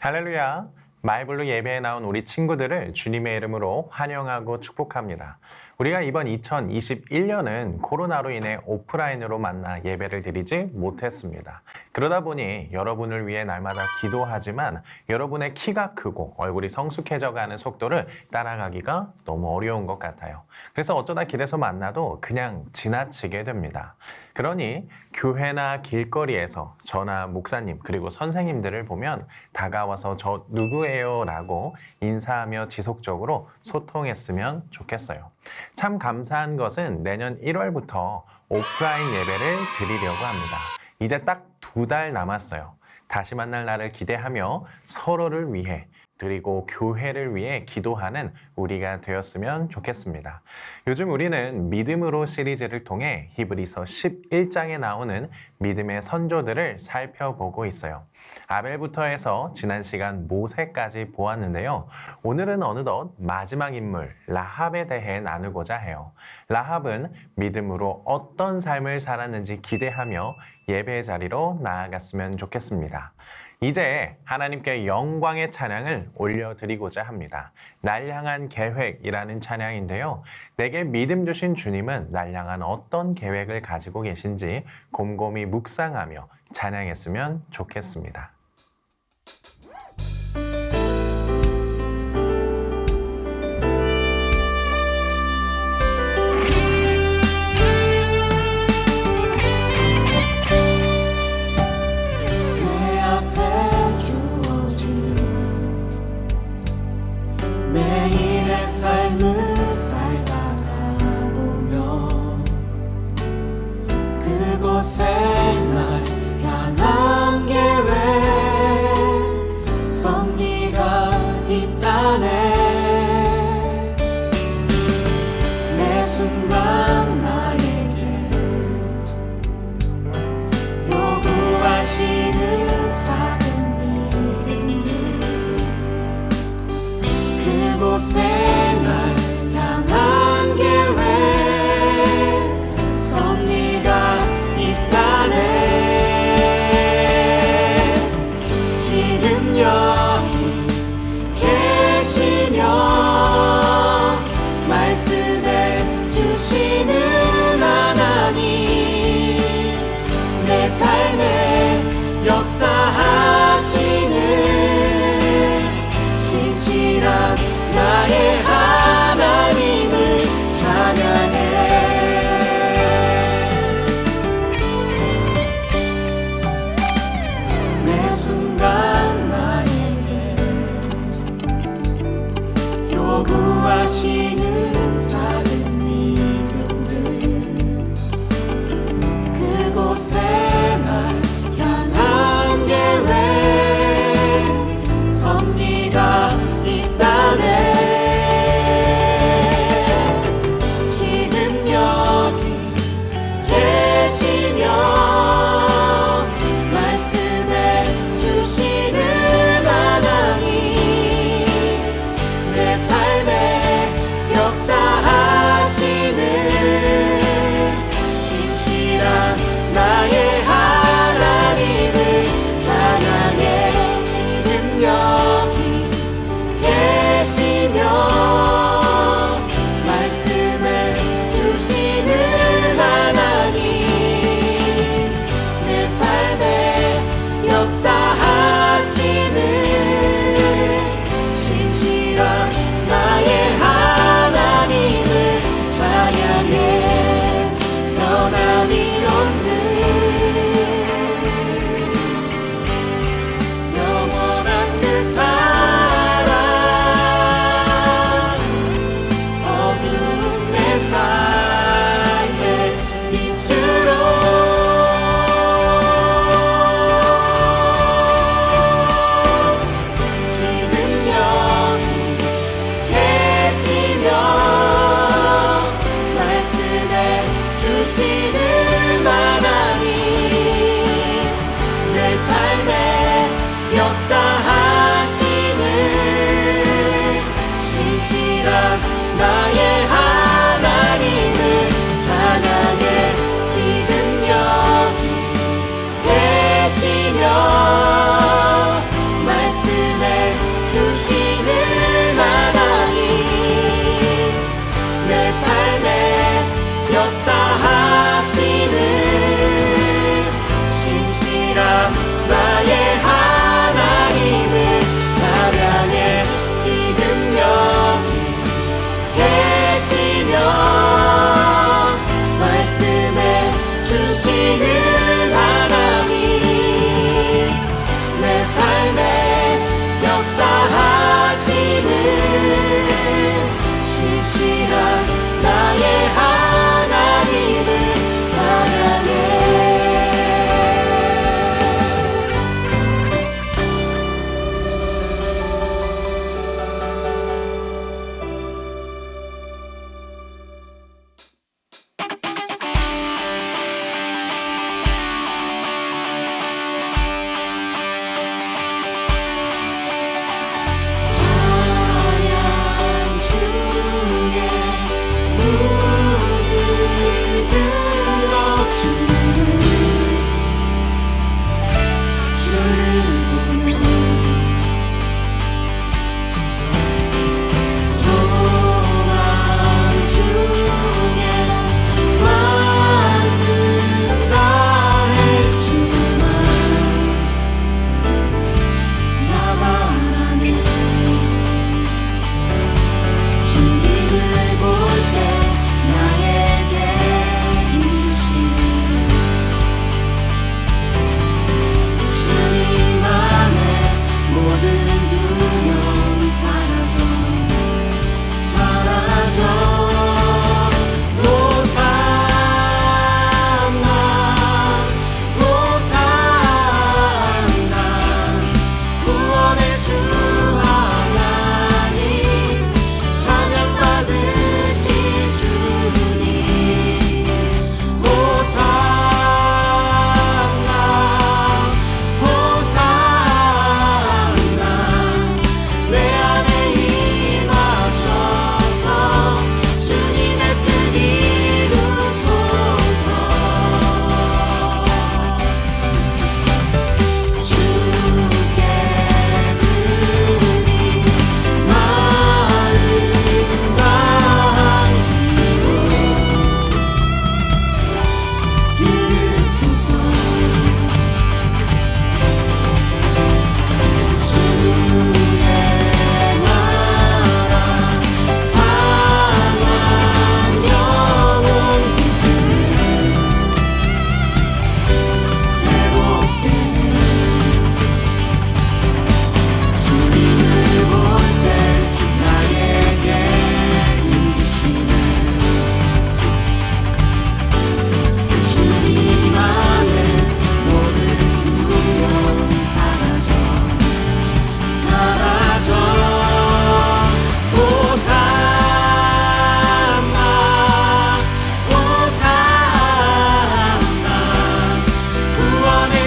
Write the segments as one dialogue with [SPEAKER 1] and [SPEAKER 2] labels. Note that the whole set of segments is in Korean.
[SPEAKER 1] 할렐루야! 마이블루 예배에 나온 우리 친구들을 주님의 이름으로 환영하고 축복합니다. 우리가 이번 2021년은 코로나로 인해 오프라인으로 만나 예배를 드리지 못했습니다. 그러다 보니 여러분을 위해 날마다 기도하지만 여러분의 키가 크고 얼굴이 성숙해져가는 속도를 따라가기가 너무 어려운 것 같아요. 그래서 어쩌다 길에서 만나도 그냥 지나치게 됩니다. 그러니 교회나 길거리에서 저나 목사님 그리고 선생님들을 보면 다가와서 저 누구예요? 라고 인사하며 지속적으로 소통했으면 좋겠어요. 참 감사한 것은 내년 1월부터 오프라인 예배를 드리려고 합니다. 이제 딱 2달 남았어요. 다시 만날 날을 기대하며 서로를 위해 그리고 교회를 위해 기도하는 우리가 되었으면 좋겠습니다. 요즘 우리는 믿음으로 시리즈를 통해 히브리서 11장에 나오는 믿음의 선조들을 살펴보고 있어요. 아벨부터 해서 지난 시간 모세까지 보았는데요. 오늘은 어느덧 마지막 인물 라합에 대해 나누고자 해요. 라합은 믿음으로 어떤 삶을 살았는지 기대하며 예배의 자리로 나아갔으면 좋겠습니다. 이제 하나님께 영광의 찬양을 올려드리고자 합니다. 날 향한 계획이라는 찬양인데요. 내게 믿음 주신 주님은 날 향한 어떤 계획을 가지고 계신지 곰곰이 묵상하며 찬양했으면 좋겠습니다.
[SPEAKER 2] 매일의 삶을 살다가 보면 그곳에 날 향한 계획 섭리가 있다네. 매 순간 나에게 요구하시는 작은 일들 그곳에 날 향한 계획 섭리가 있다네. 지금 여기 계시며 말씀해 주시는 하나님 내 삶에 역사하시는 신실한 나의 하나님을 찬양해. 매 순간 나에게 요구하시는 작은 미련들 그곳에 날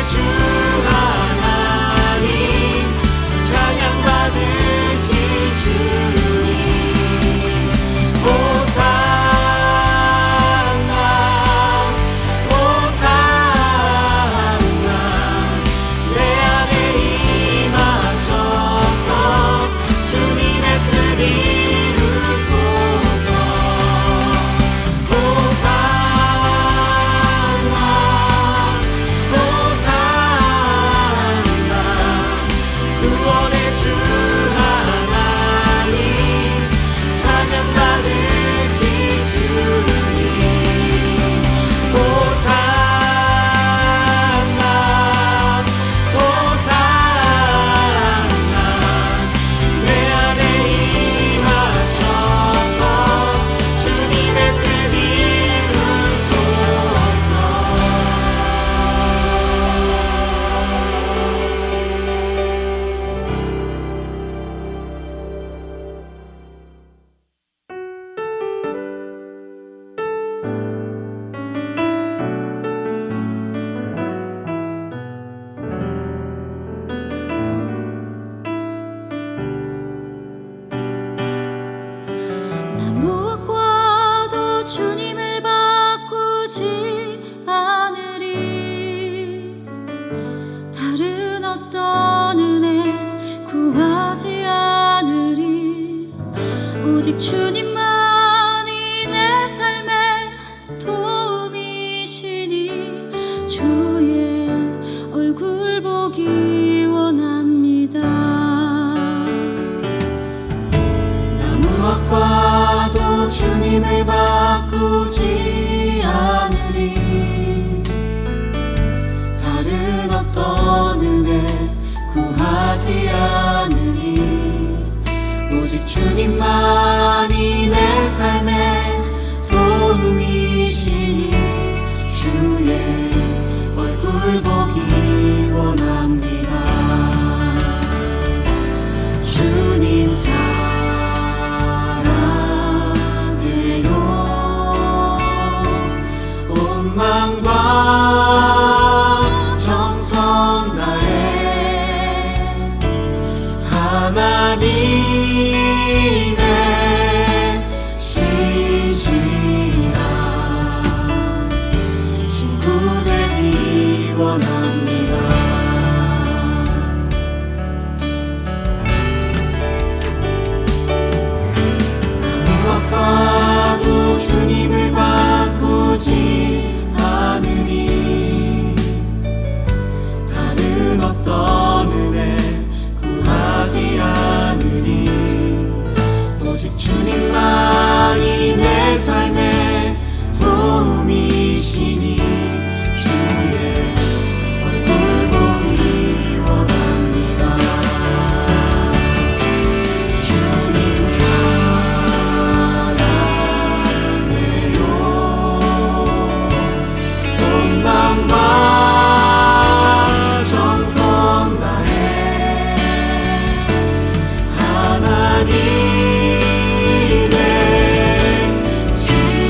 [SPEAKER 2] 주 하나님 찬양 받으실 주님 호산나 호산나 내 안에 임하셔서 주님의 뜻 이루소서 호산나 호산나 구원의 주 하나님 찬양 받으실 주님 호산나 호산나 내 안에 임하셔서 주님의 뜻 이루소서 나 무엇과도 주님을 바꾸지 않으리 다른 어떤 은혜 구하지 않으리 오직 주님만이 내 삶의 도움이시니 주의 얼굴 보기 원합니다 나 무엇과도 주님을 바꾸지 않으리 다른 어떤 은혜 구하지 않으리 오직 주님만이 내 삶의 도움이시니 주의 얼굴 보기 원합니다 주님 사랑해요 온 마음과 정성 다해 하나님의 신실한 친구 되기 원합니다 무엇과도 주님을 바꾸지 않으니 다른 어떤 은혜 구하지 않으니 오직 주님만이 내 삶의 도움이시니 주의 얼굴 보기 원합니다 주님 사랑해요 온 마음과 정성 다해 하나님의 신실한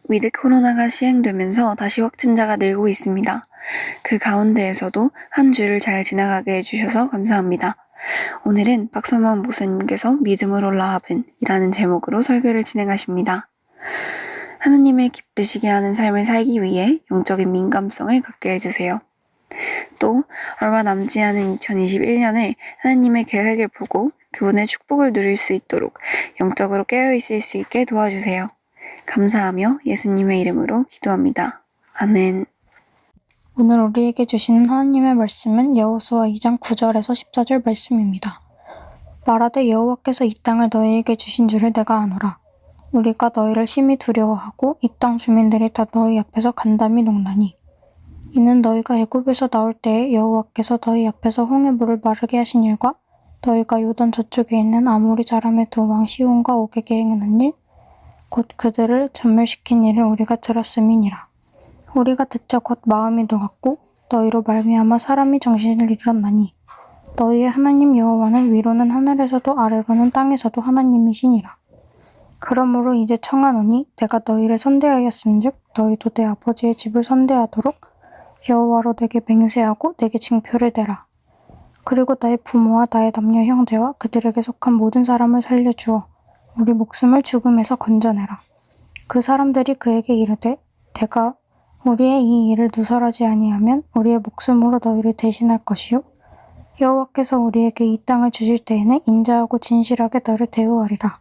[SPEAKER 3] 위드 코로나가 시행되면서 다시 확진자가 늘고 있습니다. 그 가운데에서도 한 주를 잘 지나가게 해주셔서 감사합니다. 오늘은 박서만 목사님께서 믿음으로 라합은이라는 제목으로 설교를 진행하십니다. 하나님을 기쁘시게 하는 삶을 살기 위해 영적인 민감성을 갖게 해주세요. 또 얼마 남지 않은 2021년을 하나님의 계획을 보고 그분의 축복을 누릴 수 있도록 영적으로 깨어있을 수 있게 도와주세요. 감사하며 예수님의 이름으로 기도합니다. 아멘.
[SPEAKER 4] 오늘 우리에게 주시는 하나님의 말씀은 여호수아 2장 9절에서 14절 말씀입니다. 말하되 여호와께서 이 땅을 너희에게 주신 줄을 내가 아노라. 우리가 너희를 심히 두려워하고 이 땅 주민들이 다 너희 앞에서 간담이 녹나니 이는 너희가 애굽에서 나올 때에 여호와께서 너희 앞에서 홍해 물을 마르게 하신 일과 너희가 요단 저쪽에 있는 아모리 사람의 두 왕 시온과 옥에게 행한 일 곧 그들을 전멸시킨 일을 우리가 들었음이니라. 우리가 듣자 곧 마음이 녹았고 너희로 말미암아 사람이 정신을 잃었나니 너희의 하나님 여호와는 위로는 하늘에서도 아래로는 땅에서도 하나님이시니라. 그러므로 이제 청하노니 내가 너희를 선대하였은즉 너희도 내 아버지의 집을 선대하도록 여호와로 내게 맹세하고 내게 징표를 대라. 그리고 나의 부모와 나의 남녀 형제와 그들에게 속한 모든 사람을 살려주어 우리 목숨을 죽음에서 건져내라. 그 사람들이 그에게 이르되 내가 우리의 이 일을 누설하지 아니하면 우리의 목숨으로 너희를 대신할 것이요 여호와께서 우리에게 이 땅을 주실 때에는 인자하고 진실하게 너를 대우하리라.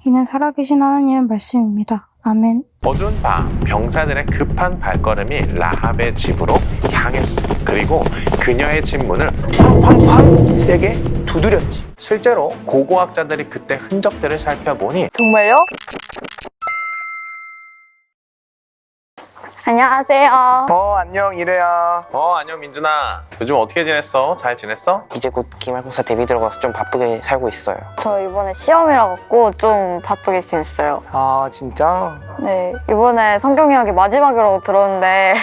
[SPEAKER 4] 이는 살아계신 하나님의 말씀입니다. 아멘.
[SPEAKER 1] 어두운 밤 병사들의 급한 발걸음이 라합의 집으로 향했어. 그리고 그녀의 집 문을
[SPEAKER 5] 쾅쾅쾅 세게 두드렸지.
[SPEAKER 1] 실제로 고고학자들이 그때 흔적들을 살펴보니
[SPEAKER 6] 정말요? 안녕하세요.
[SPEAKER 5] 안녕 이래야.
[SPEAKER 1] 안녕 민준아. 요즘 어떻게 지냈어? 잘 지냈어?
[SPEAKER 7] 이제 곧 기말고사 데뷔 들어가서 좀 바쁘게 살고 있어요.
[SPEAKER 6] 저 이번에 시험이라 갖고 좀 바쁘게 지냈어요.
[SPEAKER 5] 아 진짜?
[SPEAKER 6] 네, 이번에 성경 이야기 마지막이라고 들었는데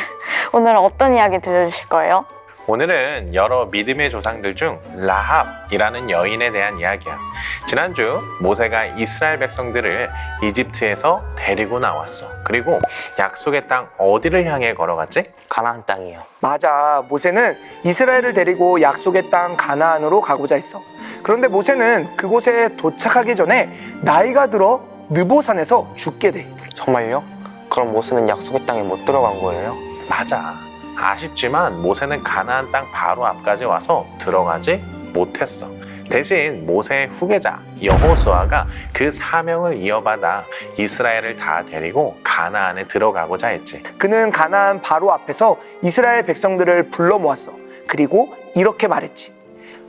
[SPEAKER 6] 오늘은 어떤 이야기 들려주실 거예요?
[SPEAKER 1] 오늘은 여러 믿음의 조상들 중 라합이라는 여인에 대한 이야기야. 지난주 모세가 이스라엘 백성들을 이집트에서 데리고 나왔어. 그리고 약속의 땅 어디를 향해 걸어갔지?
[SPEAKER 7] 가나안 땅이요.
[SPEAKER 5] 맞아. 모세는 이스라엘을 데리고 약속의 땅 가나안으로 가고자 했어. 그런데 모세는 그곳에 도착하기 전에 나이가 들어 느보산에서 죽게 돼.
[SPEAKER 7] 정말요? 그럼 모세는 약속의 땅에 못 들어간 거예요?
[SPEAKER 1] 맞아. 아쉽지만 모세는 가나안 땅 바로 앞까지 와서 들어가지 못했어. 대신 모세의 후계자 여호수아가 그 사명을 이어받아 이스라엘을 다 데리고 가나안에 들어가고자 했지.
[SPEAKER 5] 그는 가나안 바로 앞에서 이스라엘 백성들을 불러 모았어. 그리고 이렇게 말했지.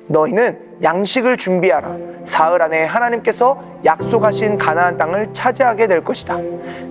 [SPEAKER 5] 너희는 양식을 준비하라. 사흘 안에 하나님께서 약속하신 가나안 땅을 차지하게 될 것이다.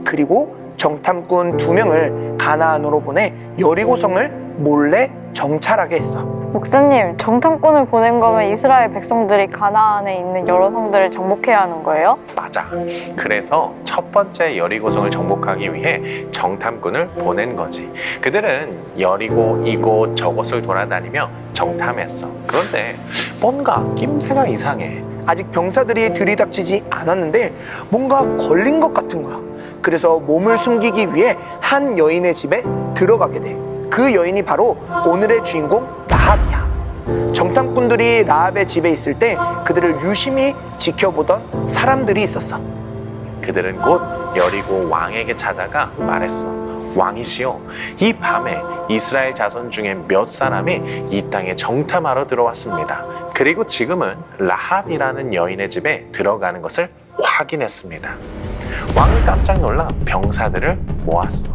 [SPEAKER 5] 그리고 정탐꾼 2명을 가나안으로 보내 여리고성을 몰래 정찰하게 했어.
[SPEAKER 6] 목사님, 정탐꾼을 보낸 거면 이스라엘 백성들이 가나안에 있는 여러 성들을 정복해야 하는 거예요?
[SPEAKER 1] 맞아. 그래서 첫 번째 여리고성을 정복하기 위해 정탐꾼을 보낸 거지. 그들은 여리고 이곳 저곳을 돌아다니며 정탐했어. 그런데 뭔가 낌새가 이상해.
[SPEAKER 5] 아직 병사들이 들이닥치지 않았는데 뭔가 걸린 것 같은 거야. 그래서 몸을 숨기기 위해 한 여인의 집에 들어가게 돼. 그 여인이 바로 오늘의 주인공 라합이야. 정탐꾼들이 라합의 집에 있을 때 그들을 유심히 지켜보던 사람들이 있었어.
[SPEAKER 1] 그들은 곧 여리고 왕에게 찾아가 말했어. 왕이시여, 이 밤에 이스라엘 자손 중에 몇 사람이 이 땅에 정탐하러 들어왔습니다. 그리고 지금은 라합이라는 여인의 집에 들어가는 것을 확인했습니다. 왕은 깜짝 놀라 병사들을 모았어.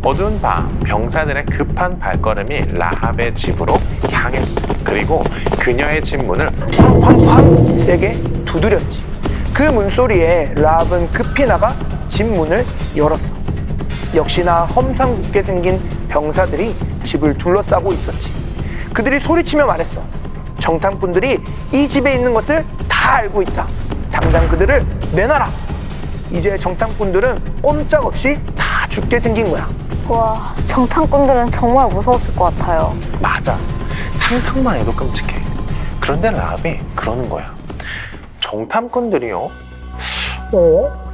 [SPEAKER 1] 어두운 밤 병사들의 급한 발걸음이 라합의 집으로 향했어. 그리고 그녀의 집 문을
[SPEAKER 5] 쾅쾅쾅 세게 두드렸지. 그 문소리에 라합은 급히 나가 집 문을 열었어. 역시나 험상궂게 생긴 병사들이 집을 둘러싸고 있었지. 그들이 소리치며 말했어. 정탐꾼들이 이 집에 있는 것을 다 알고 있다. 당장 그들을 내놔라. 이제 정탐꾼들은 꼼짝없이 다 죽게 생긴 거야.
[SPEAKER 6] 와, 정탐꾼들은 정말 무서웠을 것 같아요.
[SPEAKER 1] 맞아. 상상만 해도 끔찍해. 그런데 라합이 그러는 거야. 정탐꾼들이요?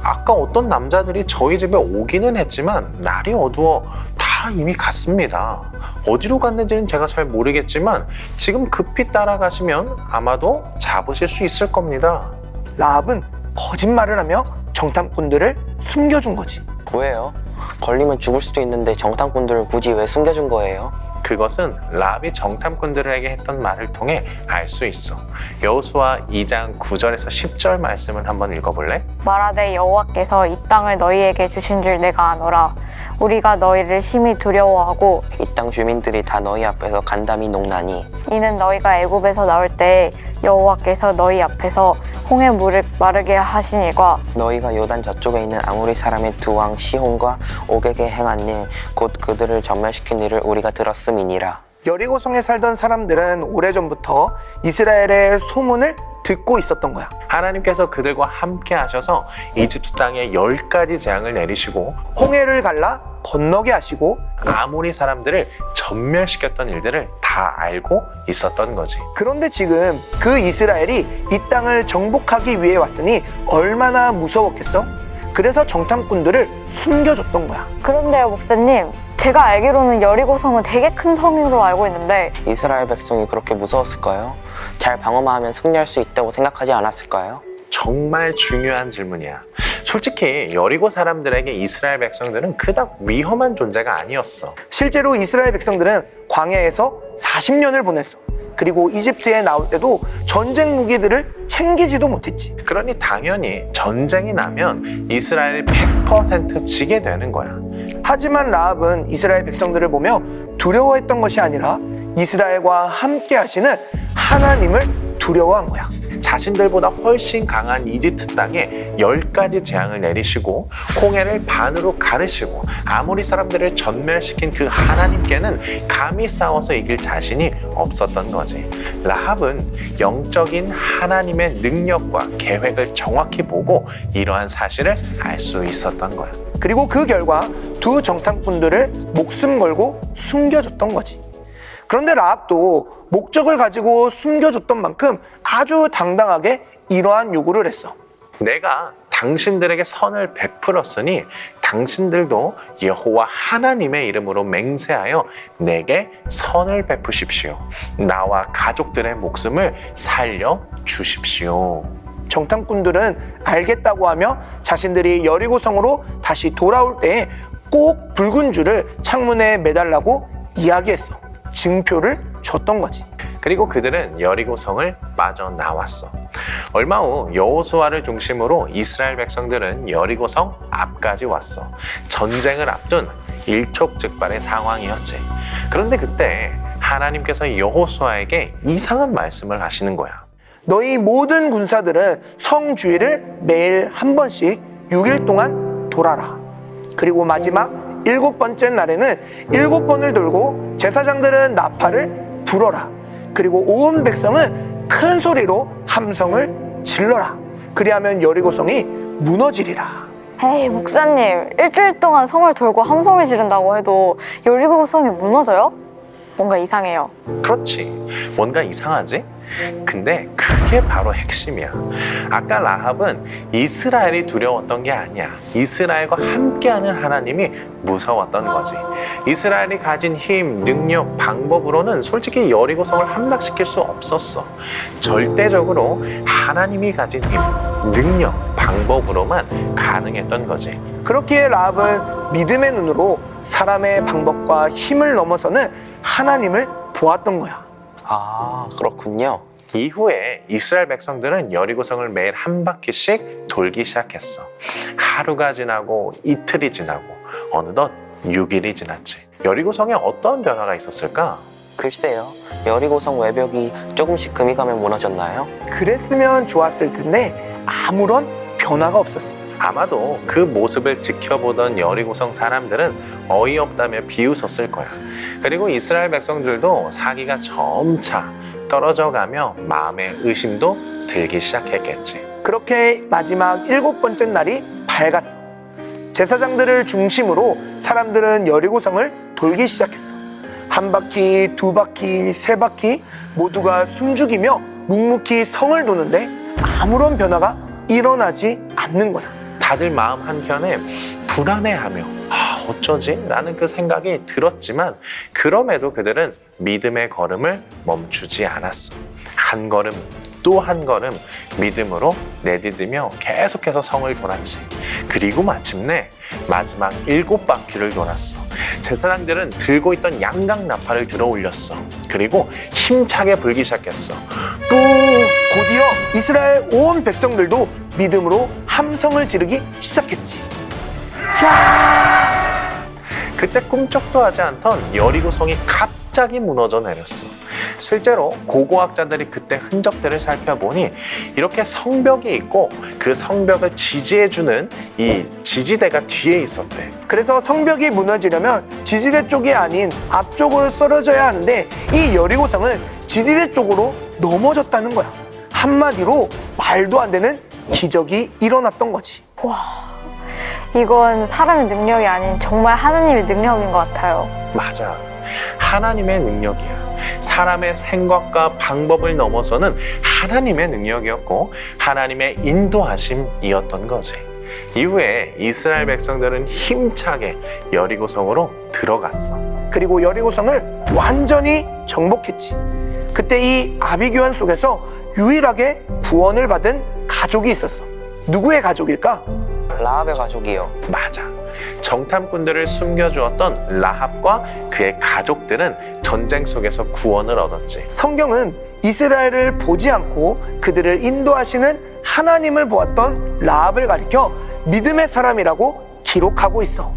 [SPEAKER 1] 아까 어떤 남자들이 저희 집에 오기는 했지만 날이 어두워 다 이미 갔습니다. 어디로 갔는지는 제가 잘 모르겠지만 지금 급히 따라가시면 아마도 잡으실 수 있을 겁니다.
[SPEAKER 5] 라합은 거짓말을 하며 정탐꾼들을 숨겨준 거지.
[SPEAKER 7] 왜요? 걸리면 죽을 수도 있는데 정탐꾼들을 굳이 왜 숨겨준 거예요?
[SPEAKER 1] 그것은 라합이 정탐꾼들에게 했던 말을 통해 알 수 있어. 여호수아 2장 9절에서 10절 말씀을 한번 읽어볼래?
[SPEAKER 6] 말하되 여호와께서 이 땅을 너희에게 주신 줄 내가 아노라. 우리가 너희를 심히 두려워하고
[SPEAKER 7] 이 땅 주민들이 다 너희 앞에서 간담이 녹나니
[SPEAKER 6] 이는 너희가 애굽에서 나올 때 여호와께서 너희 앞에서 홍해 물을 마르게 하신 일과
[SPEAKER 7] 너희가 요단 저쪽에 있는 아모리 사람의 두 왕 시혼과 옥에게 행한 일 곧 그들을 전멸시킨 일을 우리가 들었음이니라.
[SPEAKER 5] 여리고성에 살던 사람들은 오래전부터 이스라엘의 소문을 듣고 있었던 거야.
[SPEAKER 1] 하나님께서 그들과 함께 하셔서 이집트 땅에 10가지 재앙을 내리시고
[SPEAKER 5] 홍해를 갈라 건너게 하시고
[SPEAKER 1] 아모리 사람들을 전멸시켰던 일들을 다 알고 있었던 거지.
[SPEAKER 5] 그런데 지금 그 이스라엘이 이 땅을 정복하기 위해 왔으니 얼마나 무서웠겠어? 그래서 정탐꾼들을 숨겨줬던 거야.
[SPEAKER 6] 그런데요 목사님, 제가 알기로는 여리고성은 되게 큰 성으로 알고 있는데
[SPEAKER 7] 이스라엘 백성이 그렇게 무서웠을까요? 잘 방어만 하면 승리할 수 있다고 생각하지 않았을까요?
[SPEAKER 1] 정말 중요한 질문이야. 솔직히 여리고 사람들에게 이스라엘 백성들은 그닥 위험한 존재가 아니었어.
[SPEAKER 5] 실제로 이스라엘 백성들은 광야에서 40년을 보냈어. 그리고 이집트에 나올 때도 전쟁 무기들을 챙기지도 못했지.
[SPEAKER 1] 그러니 당연히 전쟁이 나면 이스라엘 100% 지게 되는 거야.
[SPEAKER 5] 하지만 라합은 이스라엘 백성들을 보며 두려워했던 것이 아니라 이스라엘과 함께 하시는 하나님을 두려워한 거야.
[SPEAKER 1] 자신들보다 훨씬 강한 이집트 땅에 10가지 재앙을 내리시고 홍해를 반으로 가르시고 아모리 사람들을 전멸시킨 그 하나님께는 감히 싸워서 이길 자신이 없었던 거지. 라합은 영적인 하나님의 능력과 계획을 정확히 보고 이러한 사실을 알 수 있었던 거야.
[SPEAKER 5] 그리고 그 결과 두 정탐꾼들을 목숨 걸고 숨겨줬던 거지. 그런데 라합도 목적을 가지고 숨겨줬던 만큼 아주 당당하게 이러한 요구를 했어.
[SPEAKER 1] 내가 당신들에게 선을 베풀었으니 당신들도 여호와 하나님의 이름으로 맹세하여 내게 선을 베푸십시오. 나와 가족들의 목숨을 살려 주십시오.
[SPEAKER 5] 정탐꾼들은 알겠다고 하며 자신들이 여리고성으로 다시 돌아올 때 꼭 붉은 줄을 창문에 매달라고 이야기했어. 증표를 줬던 거지.
[SPEAKER 1] 그리고 그들은 여리고성을 빠져나왔어. 얼마 후 여호수아를 중심으로 이스라엘 백성들은 여리고성 앞까지 왔어. 전쟁을 앞둔 일촉즉발의 상황이었지. 그런데 그때 하나님께서 여호수아에게 이상한 말씀을 하시는 거야.
[SPEAKER 5] 너희 모든 군사들은 성 주위를 매일 한 번씩 6일 동안 돌아라. 그리고 마지막 7번째 날에는 7번을 돌고 제사장들은 나팔을 불어라. 그리고 온 백성은 큰 소리로 함성을 질러라. 그리하면 여리고성이 무너지리라.
[SPEAKER 6] 에이 목사님, 일주일 동안 성을 돌고 함성을 지른다고 해도 여리고성이 무너져요? 뭔가 이상해요.
[SPEAKER 1] 그렇지. 뭔가 이상하지? 근데 그게 바로 핵심이야. 아까 라합은 이스라엘이 두려웠던 게 아니야. 이스라엘과 함께하는 하나님이 무서웠던 거지. 이스라엘이 가진 힘, 능력, 방법으로는 솔직히 여리고성을 함락시킬 수 없었어. 절대적으로 하나님이 가진 힘, 능력, 방법으로만 가능했던 거지.
[SPEAKER 5] 그렇기에 라합은 믿음의 눈으로 사람의 방법과 힘을 넘어서는 하나님을 보았던 거야.
[SPEAKER 7] 아, 그렇군요.
[SPEAKER 1] 이후에 이스라엘 백성들은 여리고성을 매일 한 바퀴씩 돌기 시작했어. 하루가 지나고 이틀이 지나고 어느덧 6일이 지났지. 여리고성에 어떤 변화가 있었을까?
[SPEAKER 7] 글쎄요, 여리고성 외벽이 조금씩 금이 가면 무너졌나요?
[SPEAKER 5] 그랬으면 좋았을 텐데 아무런 변화가 없었어.
[SPEAKER 1] 아마도 그 모습을 지켜보던 여리고성 사람들은 어이없다며 비웃었을 거야. 그리고 이스라엘 백성들도 사기가 점차 떨어져가며 마음의 의심도 들기 시작했겠지.
[SPEAKER 5] 그렇게 마지막 7번째 날이 밝았어. 제사장들을 중심으로 사람들은 여리고성을 돌기 시작했어. 한 바퀴, 두 바퀴, 세 바퀴 모두가 숨죽이며 묵묵히 성을 도는데 아무런 변화가 일어나지 않는 거야.
[SPEAKER 1] 다들 마음 한켠에 불안해하며 어쩌지? 라는 그 생각이 들었지만 그럼에도 그들은 믿음의 걸음을 멈추지 않았어. 한 걸음 또 한 걸음 믿음으로 내디디며 계속해서 성을 돌았지. 그리고 마침내 마지막 7바퀴를 돌았어. 제사장들은 들고 있던 양각 나팔을 들어 올렸어. 그리고 힘차게 불기 시작했어.
[SPEAKER 5] 또 곧이어 이스라엘 온 백성들도 믿음으로 함성을 지르기 시작했지.
[SPEAKER 1] 그때 꿈쩍도 하지 않던 여리고성이 갑자기 무너져 내렸어. 실제로 고고학자들이 그때 흔적들을 살펴보니 이렇게 성벽이 있고 그 성벽을 지지해주는 이 지지대가 뒤에 있었대.
[SPEAKER 5] 그래서 성벽이 무너지려면 지지대 쪽이 아닌 앞쪽으로 썰어져야 하는데 이 여리고성은 지지대 쪽으로 넘어졌다는 거야. 한마디로 말도 안 되는 기적이 일어났던 거지.
[SPEAKER 6] 이건 사람의 능력이 아닌 정말 하나님의 능력인 것 같아요.
[SPEAKER 1] 맞아. 하나님의 능력이야. 사람의 생각과 방법을 넘어서는 하나님의 능력이었고 하나님의 인도하심이었던 거지. 이후에 이스라엘 백성들은 힘차게 여리고성으로 들어갔어.
[SPEAKER 5] 그리고 여리고성을 완전히 정복했지. 그때 이 아비규환 속에서 유일하게 구원을 받은 가족이 있었어. 누구의 가족일까?
[SPEAKER 7] 라합의 가족이요.
[SPEAKER 1] 맞아. 정탐꾼들을 숨겨주었던 라합과 그의 가족들은 전쟁 속에서 구원을 얻었지.
[SPEAKER 5] 성경은 이스라엘을 보지 않고 그들을 인도하시는 하나님을 보았던 라합을 가리켜 믿음의 사람이라고 기록하고 있어.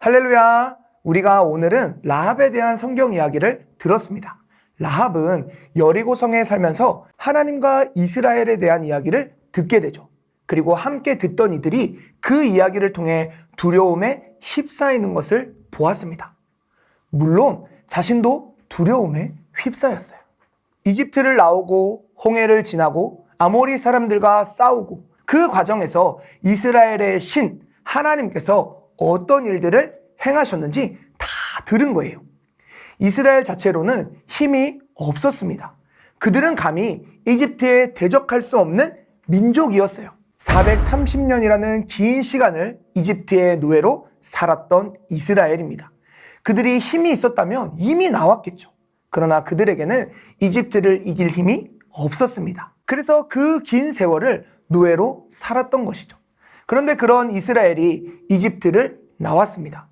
[SPEAKER 5] 할렐루야. 우리가 오늘은 라합에 대한 성경 이야기를 들었습니다. 라합은 여리고성에 살면서 하나님과 이스라엘에 대한 이야기를 듣게 되죠. 그리고 함께 듣던 이들이 그 이야기를 통해 두려움에 휩싸이는 것을 보았습니다. 물론 자신도 두려움에 휩싸였어요. 이집트를 나오고 홍해를 지나고 아모리 사람들과 싸우고 그 과정에서 이스라엘의 신 하나님께서 어떤 일들을 행하셨는지 다 들은 거예요. 이스라엘 자체로는 힘이 없었습니다. 그들은 감히 이집트에 대적할 수 없는 민족이었어요. 430년이라는 긴 시간을 이집트의 노예로 살았던 이스라엘입니다. 그들이 힘이 있었다면 이미 나왔겠죠. 그러나 그들에게는 이집트를 이길 힘이 없었습니다. 그래서 그 긴 세월을 노예로 살았던 것이죠. 그런데 그런 이스라엘이 이집트를 나왔습니다.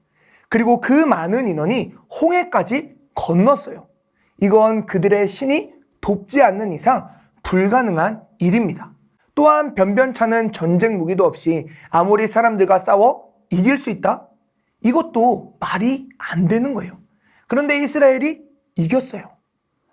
[SPEAKER 5] 그리고 그 많은 인원이 홍해까지 건넜어요. 이건 그들의 신이 돕지 않는 이상 불가능한 일입니다. 또한 변변찮은 전쟁 무기도 없이 아모리 사람들과 싸워 이길 수 있다? 이것도 말이 안 되는 거예요. 그런데 이스라엘이 이겼어요.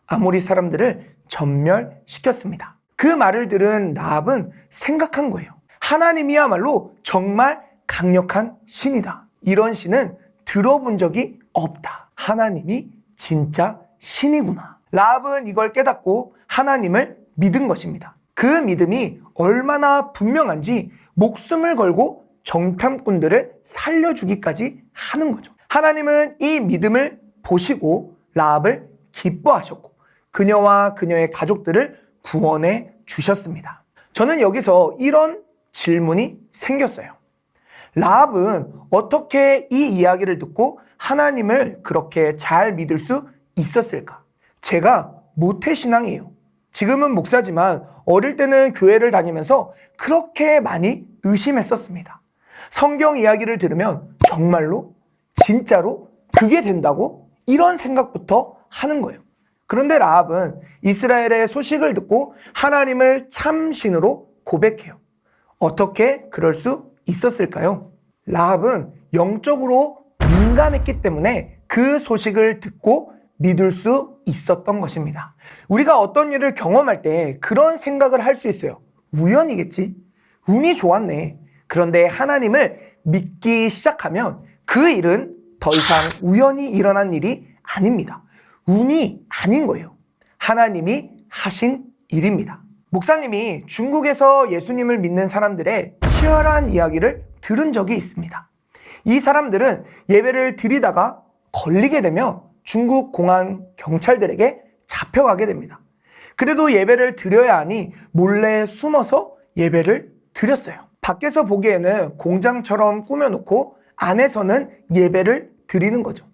[SPEAKER 5] 아모리 사람들을 전멸시켰습니다. 그 말을 들은 라합은 생각한 거예요. 하나님이야말로 정말 강력한 신이다. 이런 신은 들어본 적이 없다. 하나님이 진짜 신이구나. 라합은 이걸 깨닫고 하나님을 믿은 것입니다. 그 믿음이 얼마나 분명한지 목숨을 걸고 정탐꾼들을 살려주기까지 하는 거죠. 하나님은 이 믿음을 보시고 라합을 기뻐하셨고 그녀와 그녀의 가족들을 구원해 주셨습니다. 저는 여기서 이런 질문이 생겼어요. 라합은 어떻게 이 이야기를 듣고 하나님을 그렇게 잘 믿을 수 있었을까? 제가 모태신앙이에요. 지금은 목사지만 어릴 때는 교회를 다니면서 그렇게 많이 의심했었습니다. 성경 이야기를 들으면 정말로 진짜로 그게 된다고? 이런 생각부터 하는 거예요. 그런데 라합은 이스라엘의 소식을 듣고 하나님을 참신으로 고백해요. 어떻게 그럴 수 있었을까요? 라합은 영적으로 민감했기 때문에 그 소식을 듣고 믿을 수 있었던 것입니다. 우리가 어떤 일을 경험할 때 그런 생각을 할 수 있어요. 우연이겠지? 운이 좋았네. 그런데 하나님을 믿기 시작하면 그 일은 더 이상 우연히 일어난 일이 아닙니다. 운이 아닌 거예요. 하나님이 하신 일입니다. 목사님이 중국에서 예수님을 믿는 사람들의 치열한 이야기를 들은 적이 있습니다. 이 사람들은 예배를 드리다가 걸리게 되면 중국 공안 경찰들에게 잡혀가게 됩니다. 그래도 예배를 드려야 하니 몰래 숨어서 예배를 드렸어요. 밖에서 보기에는 공장처럼 꾸며놓고 안에서는 예배를 드리는 거죠.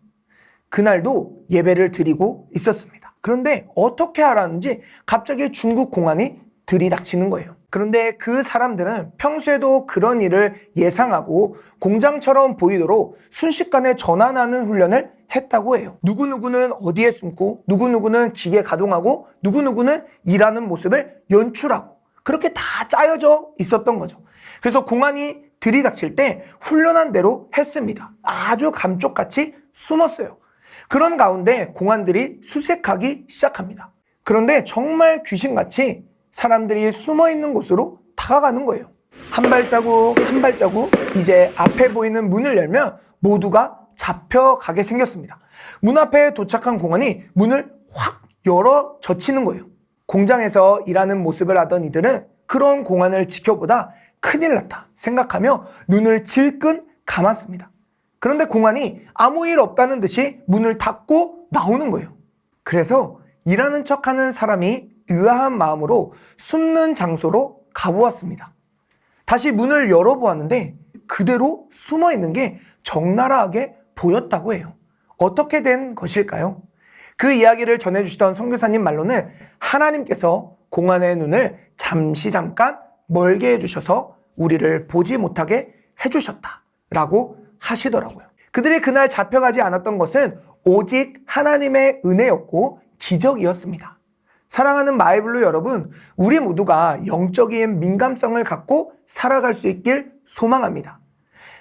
[SPEAKER 5] 그날도 예배를 드리고 있었습니다. 그런데 어떻게 알았는지 갑자기 중국 공안이 들이닥치는 거예요. 그런데 그 사람들은 평소에도 그런 일을 예상하고 공장처럼 보이도록 순식간에 전환하는 훈련을 했다고 해요. 누구누구는 어디에 숨고 누구누구는 기계 가동하고 누구누구는 일하는 모습을 연출하고 그렇게 다 짜여져 있었던 거죠. 그래서 공안이 들이닥칠 때 훈련한 대로 했습니다. 아주 감쪽같이 숨었어요. 그런 가운데 공안들이 수색하기 시작합니다. 그런데 정말 귀신같이 사람들이 숨어있는 곳으로 다가가는 거예요. 한 발자국 한 발자국 이제 앞에 보이는 문을 열면 모두가 잡혀가게 생겼습니다. 문 앞에 도착한 공안이 문을 확 열어 젖히는 거예요. 공장에서 일하는 모습을 하던 이들은 그런 공안을 지켜보다 큰일 났다 생각하며 눈을 질끈 감았습니다. 그런데 공안이 아무 일 없다는 듯이 문을 닫고 나오는 거예요. 그래서 일하는 척하는 사람이 의아한 마음으로 숨는 장소로 가보았습니다. 다시 문을 열어보았는데 그대로 숨어있는 게 적나라하게 보였다고 해요. 어떻게 된 것일까요? 그 이야기를 전해주시던 선교사님 말로는 하나님께서 공안의 눈을 잠깐 멀게 해주셔서 우리를 보지 못하게 해주셨다라고 하시더라고요. 그들이 그날 잡혀가지 않았던 것은 오직 하나님의 은혜였고 기적이었습니다. 사랑하는 마이블루 여러분, 우리 모두가 영적인 민감성을 갖고 살아갈 수 있길 소망합니다.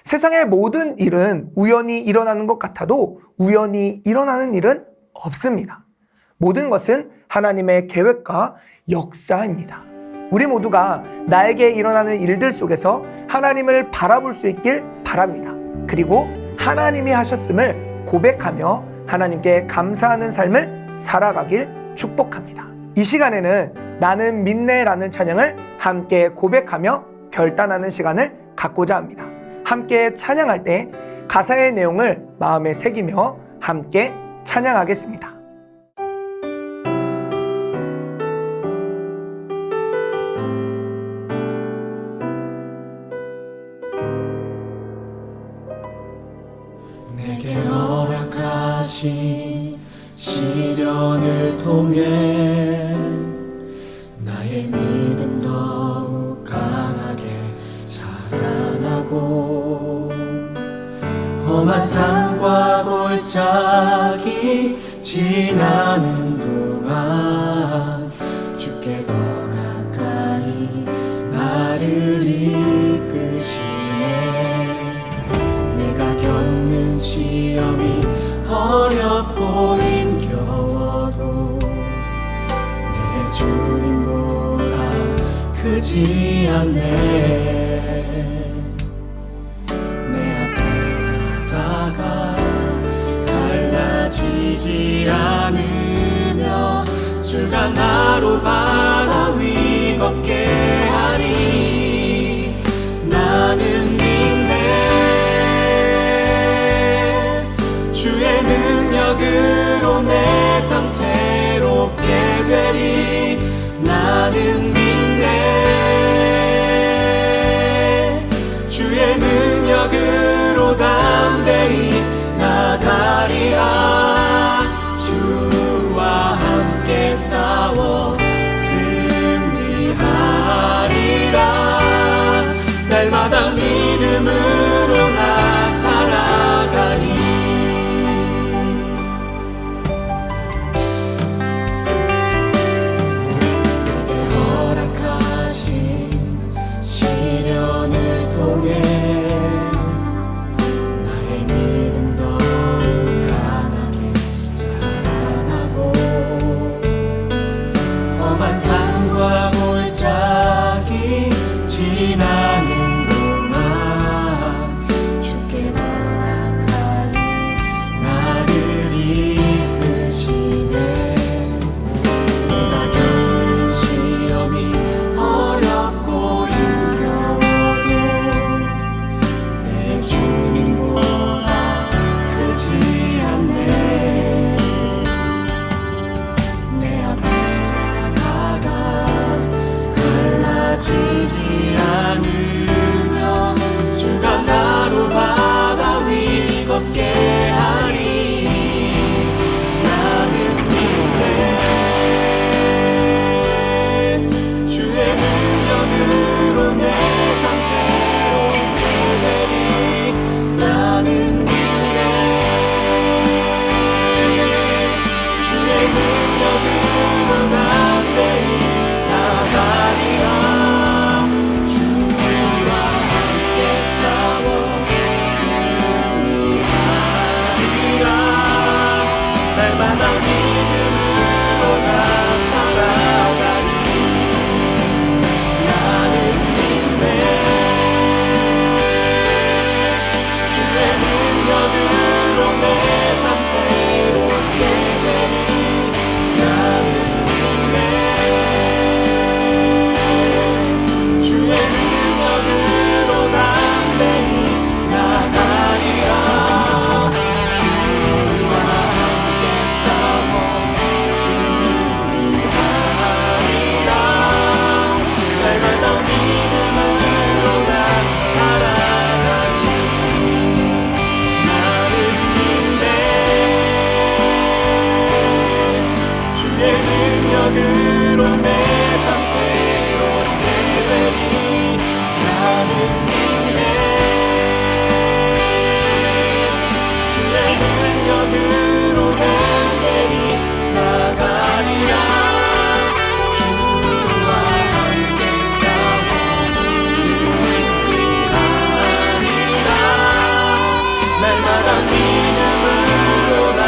[SPEAKER 5] 세상의 모든 일은 우연히 일어나는 것 같아도 우연히 일어나는 일은 없습니다. 모든 것은 하나님의 계획과 역사입니다. 우리 모두가 나에게 일어나는 일들 속에서 하나님을 바라볼 수 있길 바랍니다. 그리고 하나님이 하셨음을 고백하며 하나님께 감사하는 삶을 살아가길 축복합니다. 이 시간에는 나는 믿네라는 찬양을 함께 고백하며 결단하는 시간을 갖고자 합니다. 함께 찬양할 때 가사의 내용을 마음에 새기며 함께 찬양하겠습니다.
[SPEAKER 2] 내게 허락하신 시련을 통해 나의 믿음 더욱 강하게 자라나고 험한 산과 골짜기 지나는 동안 주께 더 가까이 나를 이끄시네. 내가 겪는 시험이 어렵고 힘겨워도 내 주님보다 크지 않네. 내 앞에 바다가 갈라지지 않으며 주가 나로 바다 위 걷게 하리. 나는 믿네. 주의 능력으로 내 삶 새롭게 되리. 나는 믿네. 주의 능력으로 담대히 나가리라. 주와 함께 싸워 승리하리. 빠지지 않으며 주가 나로 바다 위 걷게 하리. 나는 믿네. 주의 능력으로 내 삶 새롭게 되리. 나는 믿네. 주의 능력으로 담대히 나가리라. 주와 함께 싸워 승리하리라. 날마다 믿음으로 나 살아가리. 나는 믿네. 주의 능력으로 내 삶 새롭게 되리. 나는 믿네. 주의 능력으로 담대히 나가리라. 주와 함께 싸워 승리하리라. 날마다 믿음으로 나 살아가리. 나는 믿네. 주의 능력으로 내 삶 새롭게 되리. 나는 믿네. 주의 능력으로 담대히 나가리라. 주와 함께 싸워 승리하리라. 날마다 믿음으로 나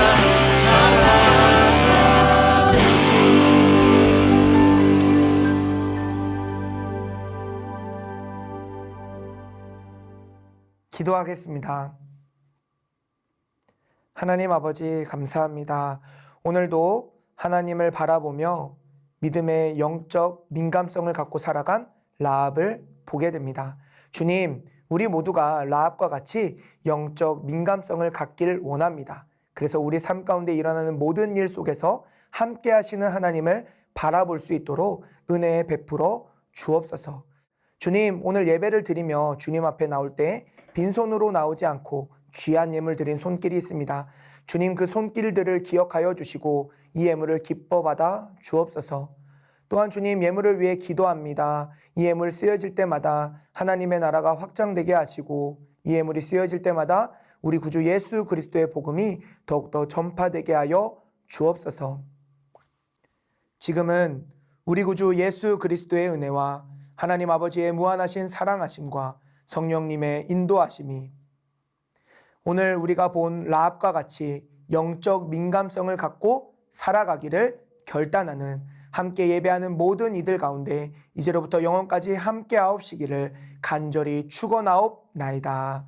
[SPEAKER 2] 살아가리.
[SPEAKER 5] 기도하겠습니다. 하나님 아버지 감사합니다. 오늘도 하나님을 바라보며 믿음의 영적 민감성을 갖고 살아간 라합을 보게 됩니다. 주님, 우리 모두가 라합과 같이 영적 민감성을 갖길 원합니다. 그래서 우리 삶 가운데 일어나는 모든 일 속에서 함께 하시는 하나님을 바라볼 수 있도록 은혜 베풀어 주옵소서. 주님, 오늘 예배를 드리며 주님 앞에 나올 때 빈손으로 나오지 않고 귀한 예물 드린 손길이 있습니다. 주님, 그 손길들을 기억하여 주시고 이 예물을 기뻐 받아 주옵소서. 또한 주님, 예물을 위해 기도합니다. 이 예물 쓰여질 때마다 하나님의 나라가 확장되게 하시고 이 예물이 쓰여질 때마다 우리 구주 예수 그리스도의 복음이 더욱더 전파되게 하여 주옵소서. 지금은 우리 구주 예수 그리스도의 은혜와 하나님 아버지의 무한하신 사랑하심과 성령님의 인도하심이 오늘 우리가 본 라합과 같이 영적 민감성을 갖고 살아가기를 결단하는 함께 예배하는 모든 이들 가운데 이제로부터 영원까지 함께 하옵시기를 간절히 축원하옵나이다.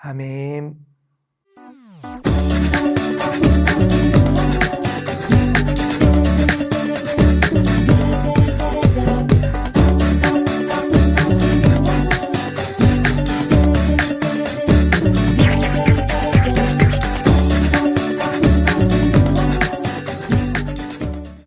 [SPEAKER 5] 아멘.